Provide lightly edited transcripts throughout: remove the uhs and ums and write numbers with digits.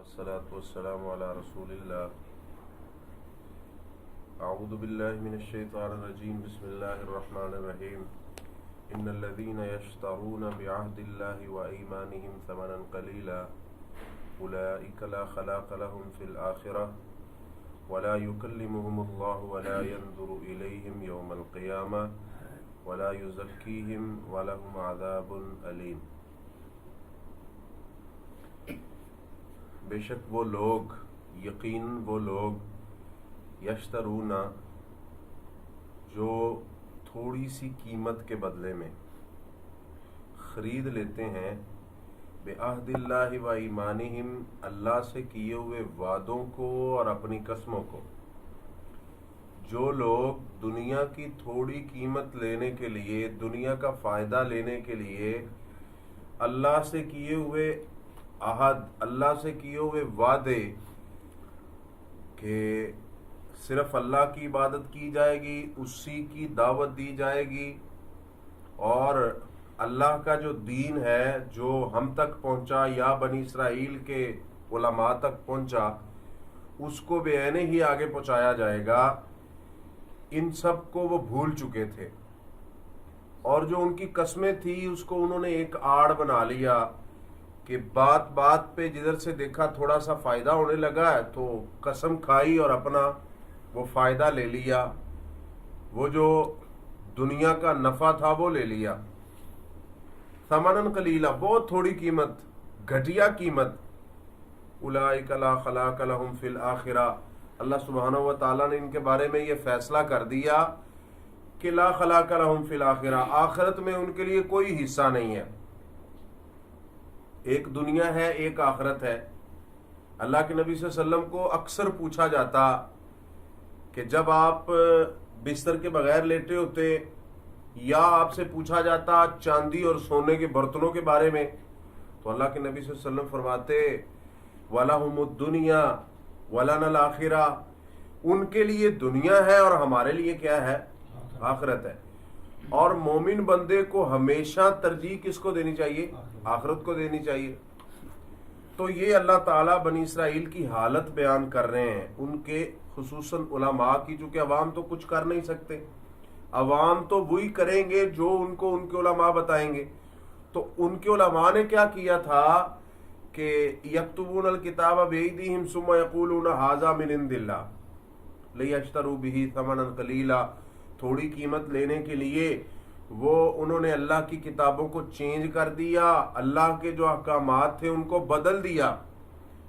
والصلاة والسلام على رسول الله. أعوذ بالله من الشيطان الرجيم. بسم الله الرحمن الرحيم. إن الذين يشترون بعهد الله وأيمانهم ثمنا قليلا أولئك لا خلاق لهم في الآخرة ولا يكلمهم الله ولا ينظر إليهم يوم القيامة ولا يزكيهم ولهم عذاب أليم. بے شک وہ لوگ، یقیناً وہ لوگ یشترون جو تھوڑی سی قیمت کے بدلے میں خرید لیتے ہیں بعہد اللہ و ایمانہم، اللہ سے کیے ہوئے وعدوں کو اور اپنی قسموں کو. جو لوگ دنیا کی تھوڑی قیمت لینے کے لیے، دنیا کا فائدہ لینے کے لیے اللہ سے کیے ہوئے عہد، اللہ سے کیے ہوئے وعدے کہ صرف اللہ کی عبادت کی جائے گی، اسی کی دعوت دی جائے گی، اور اللہ کا جو دین ہے جو ہم تک پہنچا یا بنی اسرائیل کے علماء تک پہنچا اس کو بے عینے ہی آگے پہنچایا جائے گا، ان سب کو وہ بھول چکے تھے. اور جو ان کی قسمیں تھی اس کو انہوں نے ایک آڑ بنا لیا کہ بات بات پہ جدھر سے دیکھا تھوڑا سا فائدہ ہونے لگا ہے تو قسم کھائی اور اپنا وہ فائدہ لے لیا، وہ جو دنیا کا نفع تھا وہ لے لیا. ثمناً قلیلا، بہت تھوڑی قیمت، گھٹیا قیمت. اولئک لا خلاق لہم فی الآخرہ، اللہ سبحانہ و تعالیٰ نے ان کے بارے میں یہ فیصلہ کر دیا کہ لا خلاق لہم فی الآخرہ، آخرت میں ان کے لیے کوئی حصہ نہیں ہے. ایک دنیا ہے، ایک آخرت ہے. اللہ کے نبی صلی اللہ علیہ وسلم کو اکثر پوچھا جاتا کہ جب آپ بستر کے بغیر لیٹے ہوتے یا آپ سے پوچھا جاتا چاندی اور سونے کے برتنوں کے بارے میں، تو اللہ کے نبی صلی اللہ علیہ وسلم فرماتے وَلَهُمُ الدُّنْيَا وَلَنَا الْآخِرَةُ، ان کے لیے دنیا ہے اور ہمارے لیے کیا ہے؟ آخرت ہے. اور مومن بندے کو ہمیشہ ترجیح کس کو دینی چاہیے؟ آخرت کو دینی چاہیے. تو یہ اللہ تعالیٰ بنی اسرائیل کی حالت بیان کر رہے ہیں، ان کے خصوصاً علماء کی، چونکہ عوام تو کچھ کر نہیں سکتے، عوام تو وہی کریں گے جو ان کو ان کے علماء بتائیں گے. تو ان کے علماء نے کیا کیا تھا کہ یکتبون الکتاب بایدیہم ثم یقولون ھذا من عند اللہ لیشتروا بہ ثمنا قلیلا، تھوڑی قیمت لینے کے لیے وہ انہوں نے اللہ کی کتابوں کو چینج کر دیا، اللہ کے جو احکامات تھے ان کو بدل دیا.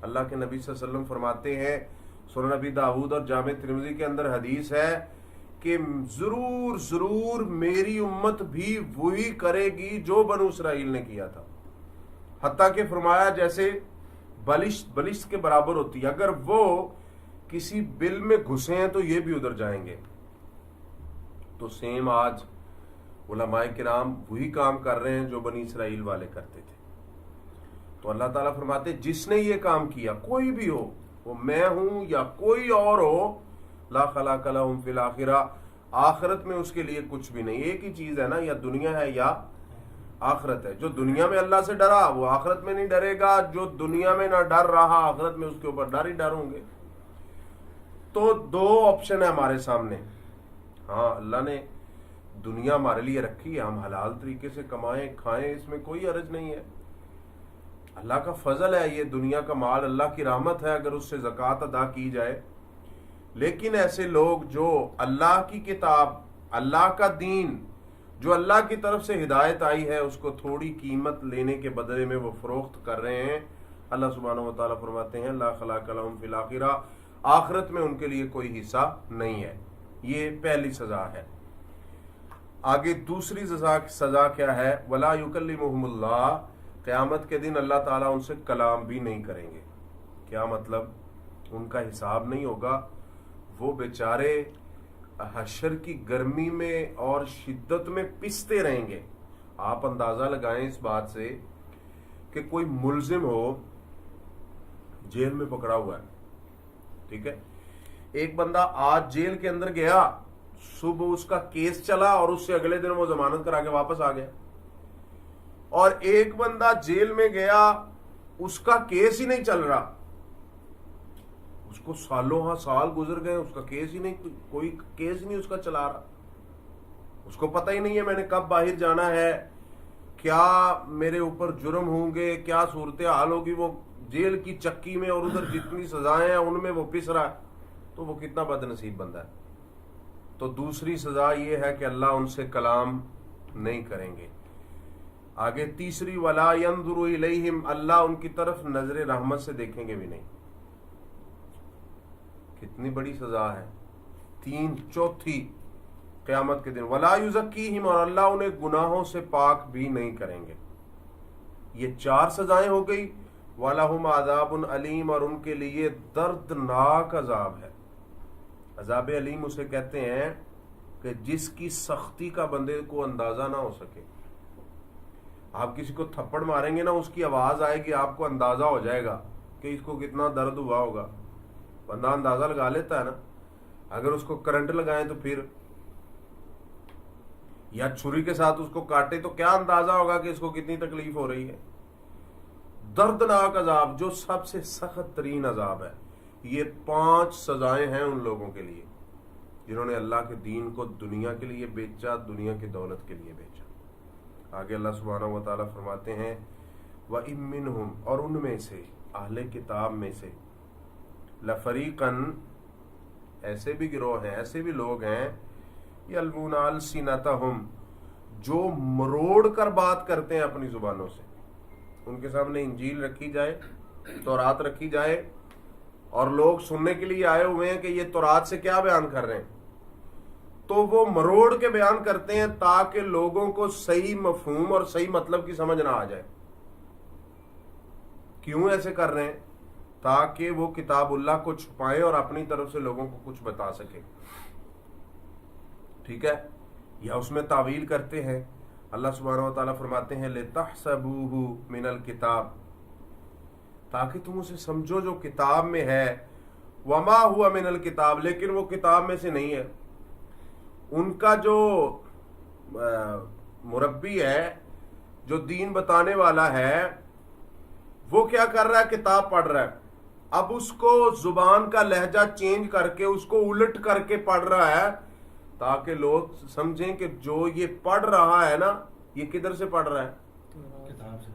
اللہ کے نبی صلی اللہ علیہ وسلم فرماتے ہیں، سنن نبی داؤد اور جامع ترمذی کے اندر حدیث ہے کہ ضرور ضرور میری امت بھی وہی کرے گی جو بنو اسرائیل نے کیا تھا. حتیٰ کہ فرمایا جیسے بلش کے برابر ہوتی ہے، اگر وہ کسی بل میں گھسے ہیں تو یہ بھی ادھر جائیں گے. تو سیم آج علماء کرام وہی کام کر رہے ہیں جو بنی اسرائیل والے کرتے تھے. تو اللہ تعالیٰ فرماتے جس نے یہ کام کیا، کوئی بھی ہو، وہ میں ہوں یا کوئی اور ہو، لا خلاق لہم فی الآخرہ، آخرت میں اس کے لیے کچھ بھی نہیں. ایک ہی چیز ہے نا، یا دنیا ہے یا آخرت ہے. جو دنیا میں اللہ سے ڈرا وہ آخرت میں نہیں ڈرے گا، جو دنیا میں نہ ڈر رہا آخرت میں اس کے اوپر ڈر ہی ڈر ہوں گے. تو دو آپشن ہے ہمارے سامنے. ہاں، اللہ نے دنیا ہمارے لیے رکھی ہے، ہم حلال طریقے سے کمائیں کھائیں، اس میں کوئی حرج نہیں ہے. اللہ کا فضل ہے، یہ دنیا کا مال اللہ کی رحمت ہے اگر اس سے زکوٰۃ ادا کی جائے. لیکن ایسے لوگ جو اللہ کی کتاب، اللہ کا دین، جو اللہ کی طرف سے ہدایت آئی ہے، اس کو تھوڑی قیمت لینے کے بدلے میں وہ فروخت کر رہے ہیں، اللہ سبحانہ و تعالیٰ فرماتے ہیں لا خلاق لہم فی الآخرہ، آخرت میں ان کے لیے کوئی حصہ نہیں ہے. یہ پہلی سزا ہے. آگے دوسری سزا کیا ہے؟ وَلَا يُكَلِّمُهُمُ اللَّهُ، قیامت کے دن اللہ تعالیٰ ان سے کلام بھی نہیں کریں گے. کیا مطلب؟ ان کا حساب نہیں ہوگا. وہ بیچارے حشر کی گرمی میں اور شدت میں پستے رہیں گے. آپ اندازہ لگائیں اس بات سے کہ کوئی ملزم ہو، جیل میں پکڑا ہوا ہے، ٹھیک ہے، ایک بندہ آج جیل کے اندر گیا، صبح اس کا کیس چلا اور اس سے اگلے دن وہ ضمانت کرا کے واپس آ گیا. اور ایک بندہ جیل میں گیا، اس کا کیس ہی نہیں چل رہا، اس کو سالوں ہاں سال گزر گئے، اس کا کیس ہی نہیں، کوئی کیس نہیں اس کا چلا رہا، اس کو پتہ ہی نہیں ہے میں نے کب باہر جانا ہے، کیا میرے اوپر جرم ہوں گے، کیا صورتحال ہوگی، وہ جیل کی چکی میں اور ادھر جتنی سزائیں ہیں ان میں وہ پس رہا ہے، تو وہ کتنا بد نصیب بندہ ہے۔ تو دوسری سزا یہ ہے کہ اللہ ان سے کلام نہیں کریں گے۔ آگے تیسری، وَلَا يَنظُرُ إِلَيْهِمْ، اللہ ان کی طرف نظر رحمت سے دیکھیں گے بھی نہیں۔ کتنی بڑی سزا ہے۔ چوتھی قیامت کے دن، وَلَا يُزَكِّيهِمْ، اور اللہ انہیں گناہوں سے پاک بھی نہیں کریں گے۔ یہ 4 سزائیں ہو گئی۔ وَلَهُمْ عَذَابٌ عَلِيمٌ، اور ان کے لیے دردناک عذاب ہے۔ عذاب علیم اسے کہتے ہیں کہ جس کی سختی کا بندے کو اندازہ نہ ہو سکے۔ آپ کسی کو تھپڑ ماریں گے نا، اس کی آواز آئے گی، آپ کو اندازہ ہو جائے گا کہ اس کو کتنا درد ہوا ہوگا۔ بندہ اندازہ لگا لیتا ہے نا۔ اگر اس کو کرنٹ لگائیں تو پھر، یا چھری کے ساتھ اس کو کاٹے تو کیا اندازہ ہوگا کہ اس کو کتنی تکلیف ہو رہی ہے۔ دردناک عذاب، جو سب سے سخت ترین عذاب ہے۔ یہ 5 سزائیں ہیں ان لوگوں کے لیے جنہوں نے اللہ کے دین کو دنیا کے لیے بیچا، دنیا کی دولت کے لیے بیچا۔ آگے اللہ سبحانہ و تعالیٰ فرماتے ہیں وَإِن مِّنْهُمْ، اور ان میں سے، اہل کتاب میں سے، لَفَرِيقًا، ایسے بھی گروہ ہیں، ایسے بھی لوگ ہیں، یلوون السنتہم، جو مروڑ کر بات کرتے ہیں اپنی زبانوں سے۔ ان کے سامنے انجیل رکھی جائے، تورات رکھی جائے، اور لوگ سننے کے لیے آئے ہوئے ہیں کہ یہ تورات سے کیا بیان کر رہے ہیں، تو وہ مروڑ کے بیان کرتے ہیں تاکہ لوگوں کو صحیح مفہوم اور صحیح مطلب کی سمجھ نہ آ جائے۔ کیوں ایسے کر رہے ہیں؟ تاکہ وہ کتاب اللہ کو چھپائیں اور اپنی طرف سے لوگوں کو کچھ بتا سکے، ٹھیک ہے، یا اس میں تعویل کرتے ہیں۔ اللہ سبحانہ و تعالیٰ فرماتے ہیں لِتَحْسَبُوهُ مِنَ الْكِتَابِ، تاکہ تم اسے سمجھو جو کتاب میں ہے، وما ہوا من الکتاب، لیکن وہ کتاب میں سے نہیں ہے۔ ان کا جو مربی ہے، جو دین بتانے والا ہے، وہ کیا کر رہا ہے؟ کتاب پڑھ رہا ہے۔ اب اس کو زبان کا لہجہ چینج کر کے، اس کو الٹ کر کے پڑھ رہا ہے تاکہ لوگ سمجھیں کہ جو یہ پڑھ رہا ہے نا، یہ کدھر سے پڑھ رہا ہے؟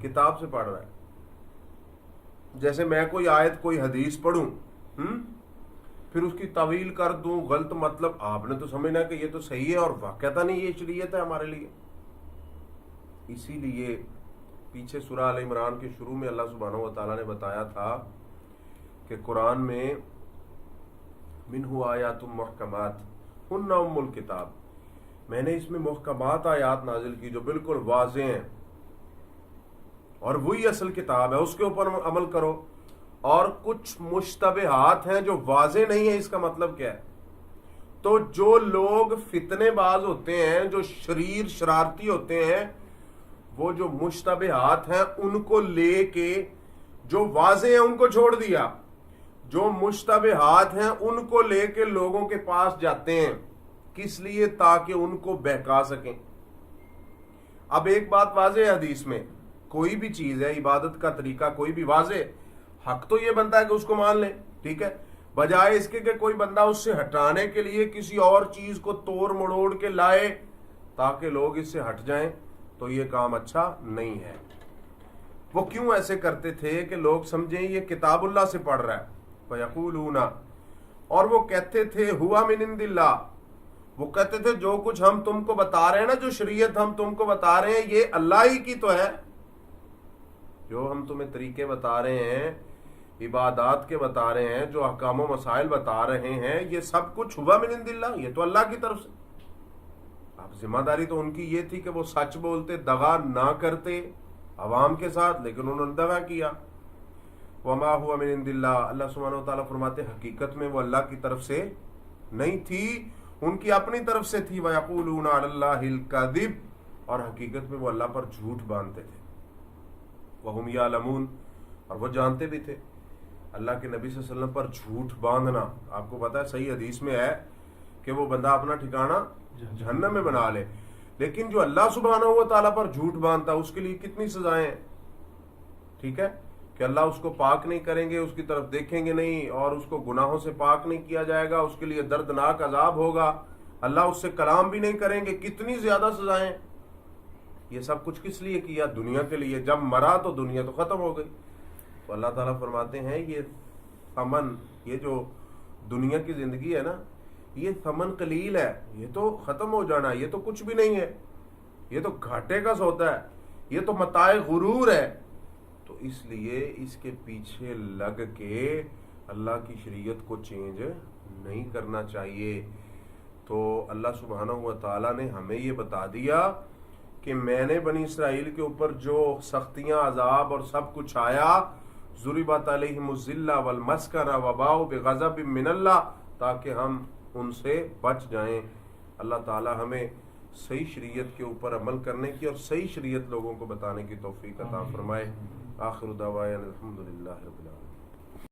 کتاب سے پڑھ رہا ہے۔ جیسے میں کوئی آیت، کوئی حدیث پڑھوں، پھر اس کی تعویل کر دوں، غلط مطلب، آپ نے تو سمجھنا کہ یہ تو صحیح ہے اور واقعتا نہیں یہ شریعت ہے ہمارے لیے۔ اسی لیے پیچھے سورہ آل عمران کے شروع میں اللہ سبحانہ و تعالیٰ نے بتایا تھا کہ قرآن میں منہ آیات محکمات ہن ام الکتاب، میں نے اس میں محکمات آیات نازل کی جو بالکل واضح ہیں، اور وہی اصل کتاب ہے، اس کے اوپر عمل کرو۔ اور کچھ مشتبہات ہیں جو واضح نہیں ہیں، اس کا مطلب کیا ہے؟ تو جو لوگ فتنے باز ہوتے ہیں، جو شریر شرارتی ہوتے ہیں، وہ جو مشتبہات ہیں ان کو لے کے، جو واضح ہیں ان کو چھوڑ دیا، جو مشتبہات ہیں ان کو لے کے لوگوں کے پاس جاتے ہیں، کس لیے؟ تاکہ ان کو بہکا سکیں۔ اب ایک بات واضح ہے حدیث میں، کوئی بھی چیز ہے، عبادت کا طریقہ کوئی بھی واضح، حق تو یہ بنتا ہے کہ اس کو مان لیں، ٹھیک ہے، بجائے اس کے کہ کوئی بندہ اس سے ہٹانے کے لیے کسی اور چیز کو توڑ مڑوڑ کے لائے تاکہ لوگ اس سے ہٹ جائیں، تو یہ کام اچھا نہیں ہے۔ وہ کیوں ایسے کرتے تھے کہ لوگ سمجھیں یہ کتاب اللہ سے پڑھ رہا ہے۔ فَيَقُولُونَ، اور وہ کہتے تھے ہوا من عند اللہ، وہ کہتے تھے جو کچھ ہم تم کو بتا رہے ہیں نا، جو شریعت ہم تم کو بتا رہے ہیں، یہ اللہ ہی کی تو ہے۔ جو ہم تمہیں طریقے بتا رہے ہیں، عبادات کے بتا رہے ہیں، جو احکام و مسائل بتا رہے ہیں، یہ سب کچھ ہوا من عند اللہ، یہ تو اللہ کی طرف سے۔ اب ذمہ داری تو ان کی یہ تھی کہ وہ سچ بولتے، دغا نہ کرتے عوام کے ساتھ، لیکن انہوں نے دغا کیا۔ وما ہوا من عند اللہ، اللہ سبحانہ و تعالیٰ فرماتے حقیقت میں وہ اللہ کی طرف سے نہیں تھی، ان کی اپنی طرف سے تھی۔ وَيَقُولُونَ عَلَى اللَّهِ الْكَذِبَ، اور حقیقت میں وہ اللہ پر جھوٹ باندھتے تھے۔ وَهُمْ يَعْلَمُونَ، اور وہ جانتے بھی تھے۔ اللہ کے نبی صلی اللہ علیہ وسلم پر جھوٹ باندھنا، آپ کو پتا ہے صحیح حدیث میں ہے کہ وہ بندہ اپنا ٹھکانہ جہنم میں بنا لے، لیکن جو اللہ سبحانہ و تعالیٰ پر جھوٹ باندھتا ہے اس کے لیے کتنی سزائیں ہیں، ٹھیک ہے، کہ اللہ اس کو پاک نہیں کریں گے، اس کی طرف دیکھیں گے نہیں، اور اس کو گناہوں سے پاک نہیں کیا جائے گا، اس کے لیے دردناک عذاب ہوگا، اللہ اس سے کلام بھی نہیں کریں گے، کتنی زیادہ سزائیں. یہ سب کچھ کس لیے کیا؟ دنیا کے لیے. جب مرا تو دنیا تو ختم ہو گئی. تو اللہ تعالیٰ فرماتے ہیں یہ ثمن، یہ جو دنیا کی زندگی ہے نا، یہ ثمن قلیل ہے، یہ تو ختم ہو جانا، یہ تو کچھ بھی نہیں ہے، یہ تو گھاٹے کا سودا ہے، یہ تو متاع غرور ہے. تو اس لیے اس کے پیچھے لگ کے اللہ کی شریعت کو چینج نہیں کرنا چاہیے. تو اللہ سبحانہ و تعالیٰ نے ہمیں یہ بتا دیا کہ میں نے بنی اسرائیل کے اوپر جو سختیاں، عذاب اور سب کچھ آیا، ضربت علیہم الذلہ والمسکنہ وباؤ بغضب من اللہ، تاکہ ہم ان سے بچ جائیں. اللہ تعالی ہمیں صحیح شریعت کے اوپر عمل کرنے کی اور صحیح شریعت لوگوں کو بتانے کی توفیق عطا فرمائے. آخر دعوانا الحمدللہ رب العالمین.